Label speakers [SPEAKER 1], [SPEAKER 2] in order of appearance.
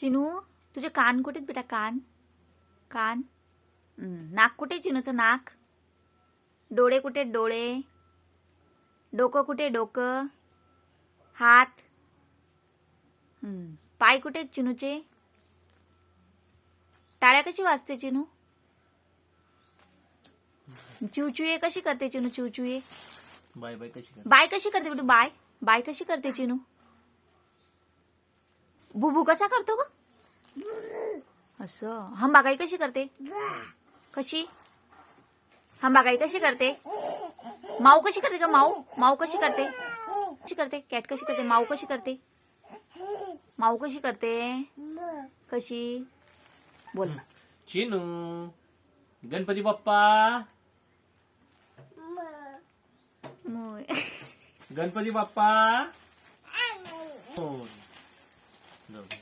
[SPEAKER 1] चिनू तुझे कान कुठे आहेत बेटा? कान कान नाक कुठे चिनूचं नाक? डोळे कुठे? डोळे. डोकं कुठे? डोकं. हात. पाय कुठे चिनूचे? टाळ्या कशी वाजते चिनू? चिवचुये कशी करते चिनू? चिवचुये
[SPEAKER 2] बाय बाय कशी करते?
[SPEAKER 1] बाय कशी करते बेटू? बाय बाय कशी करते चिनू? बुबू कसा करतो ग? असं. हंबागाई कशी करते? कशी? हंबागाई कशी करते? माऊ कशी करते का? माऊ माऊ कशी करते? कशी करते? कॅट कशी करते? माऊ कशी करते? माऊ कशी करते? कशी? बोल ना.
[SPEAKER 2] चिनू गणपती बाप्पा.
[SPEAKER 1] मोय.
[SPEAKER 2] गणपती बाप्पा. हो. जाऊ दे.